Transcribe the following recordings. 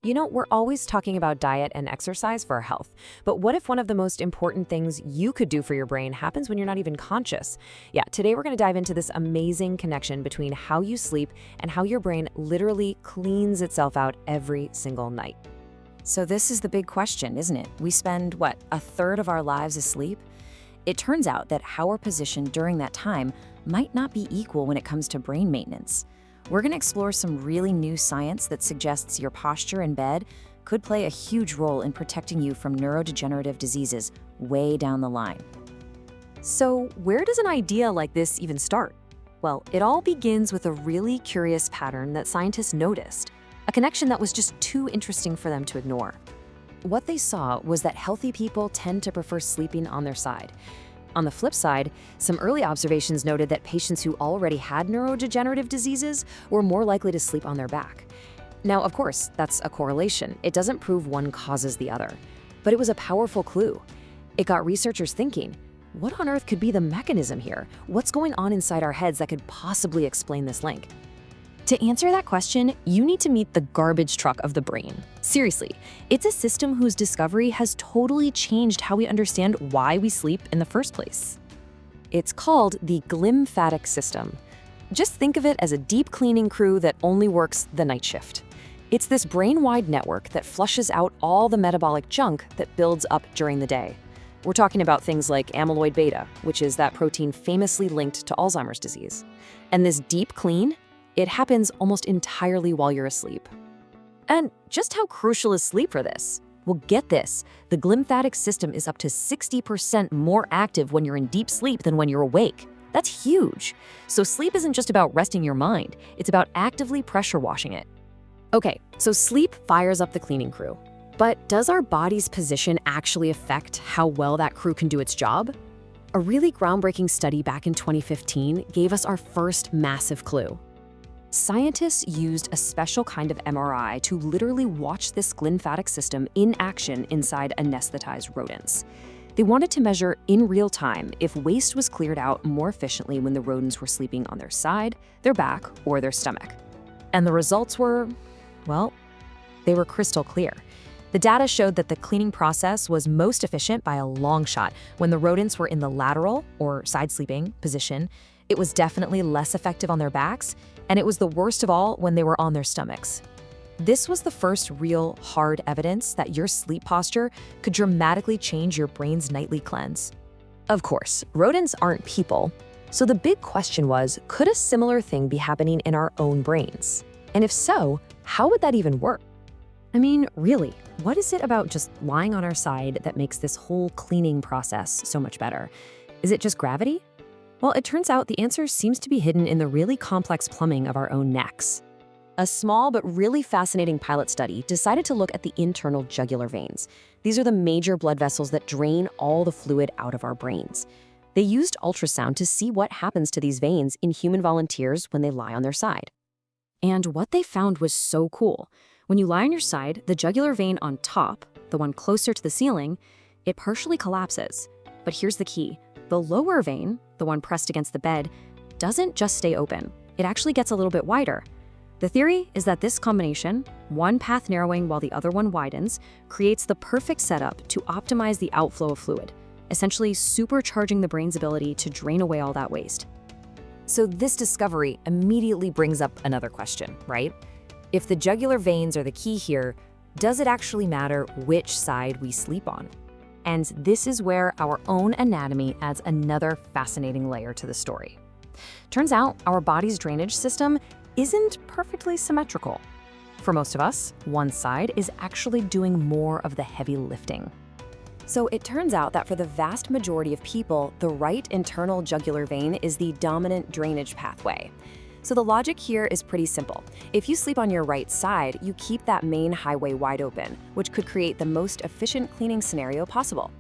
We're always talking about diet and exercise for our health, but what if one of the most important things you could do for your brain happens when you're not even conscious? Yeah, today we're going to dive into this amazing connection between how you sleep and how your brain literally cleans itself out every single night. So this is the big question, isn't it? We spend, what, a third of our lives asleep? It turns out that how we're positioned during that time might not be equal when it comes to brain maintenance. We're going to explore some really new science that suggests your posture in bed could play a huge role in protecting you from neurodegenerative diseases way down the line. So, where does an idea like this even start? Well, it all begins with a really curious pattern that scientists noticed, a connection that was just too interesting for them to ignore. What they saw was that healthy people tend to prefer sleeping on their side. On the flip side, some early observations noted that patients who already had neurodegenerative diseases were more likely to sleep on their back. Now, of course, that's a correlation. It doesn't prove one causes the other. But it was a powerful clue. It got researchers thinking, what on earth could be the mechanism here? What's going on inside our heads that could possibly explain this link? To answer that question, you need to meet the garbage truck of the brain. Seriously, it's a system whose discovery has totally changed how we understand why we sleep in the first place. It's called the glymphatic system. Just think of it as a deep cleaning crew that only works the night shift. It's this brain-wide network that flushes out all the metabolic junk that builds up during the day. We're talking about things like amyloid beta, which is that protein famously linked to Alzheimer's disease. And this deep clean, it happens almost entirely while you're asleep. And just how crucial is sleep for this? Well, get this, the glymphatic system is up to 60% more active when you're in deep sleep than when you're awake. That's huge. So sleep isn't just about resting your mind, it's about actively pressure washing it. Okay, so sleep fires up the cleaning crew. But does our body's position actually affect how well that crew can do its job? A really groundbreaking study back in 2015 gave us our first massive clue. Scientists used a special kind of MRI to literally watch this glymphatic system in action inside anesthetized rodents. They wanted to measure in real time if waste was cleared out more efficiently when the rodents were sleeping on their side, their back, or their stomach. And the results were, well, they were crystal clear. The data showed that the cleaning process was most efficient by a long shot when the rodents were in the lateral, or side sleeping, position. It was definitely less effective on their backs, and it was the worst of all when they were on their stomachs. This was the first real, hard evidence that your sleep posture could dramatically change your brain's nightly cleanse. Of course, rodents aren't people, so the big question was, could a similar thing be happening in our own brains? And if so, how would that even work? I mean, really, what is it about just lying on our side that makes this whole cleaning process so much better? Is it just gravity? Well, it turns out the answer seems to be hidden in the really complex plumbing of our own necks. A small but really fascinating pilot study decided to look at the internal jugular veins. These are the major blood vessels that drain all the fluid out of our brains. They used ultrasound to see what happens to these veins in human volunteers when they lie on their side. And what they found was so cool. When you lie on your side, the jugular vein on top, the one closer to the ceiling, it partially collapses. But here's the key. The lower vein, the one pressed against the bed, doesn't just stay open. It actually gets a little bit wider. The theory is that this combination, one path narrowing while the other one widens, creates the perfect setup to optimize the outflow of fluid, essentially supercharging the brain's ability to drain away all that waste. So this discovery immediately brings up another question, right? If the jugular veins are the key here, does it actually matter which side we sleep on? And this is where our own anatomy adds another fascinating layer to the story. Turns out our body's drainage system isn't perfectly symmetrical. For most of us, one side is actually doing more of the heavy lifting. So it turns out that for the vast majority of people, the right internal jugular vein is the dominant drainage pathway. So the logic here is pretty simple. If you sleep on your right side, you keep that main highway wide open, which could create the most efficient cleaning scenario possible.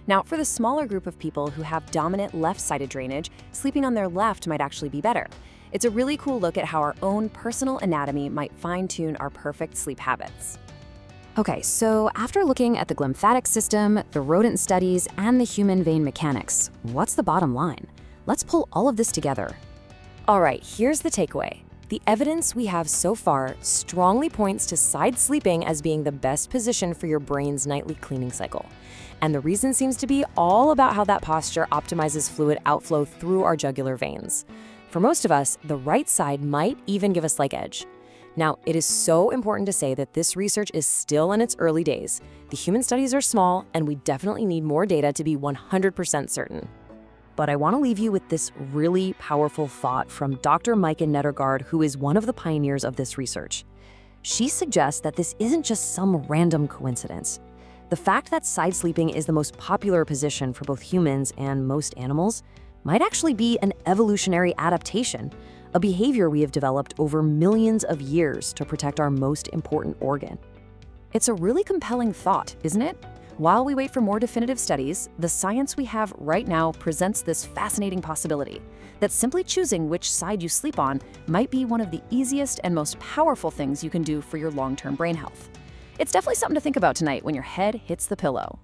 Now, for the smaller group of people who have dominant left-sided drainage, sleeping on their left might actually be better. It's a really cool look at how our own personal anatomy might fine-tune our perfect sleep habits. Okay, so after looking at the glymphatic system, the rodent studies, and the human vein mechanics, what's the bottom line? Let's pull all of this together. All right, here's the takeaway. The evidence we have so far strongly points to side sleeping as being the best position for your brain's nightly cleaning cycle. And the reason seems to be all about how that posture optimizes fluid outflow through our jugular veins. For most of us, the right side might even give a slight edge. Now, it is so important to say that this research is still in its early days. The human studies are small, and we definitely need more data to be 100% certain. But I want to leave you with this really powerful thought from Dr. Maike Nedergaard, who is one of the pioneers of this research. She suggests that this isn't just some random coincidence. The fact that side sleeping is the most popular position for both humans and most animals might actually be an evolutionary adaptation, a behavior we have developed over millions of years to protect our most important organ. It's a really compelling thought, isn't it? While we wait for more definitive studies, the science we have right now presents this fascinating possibility that simply choosing which side you sleep on might be one of the easiest and most powerful things you can do for your long-term brain health. It's definitely something to think about tonight when your head hits the pillow.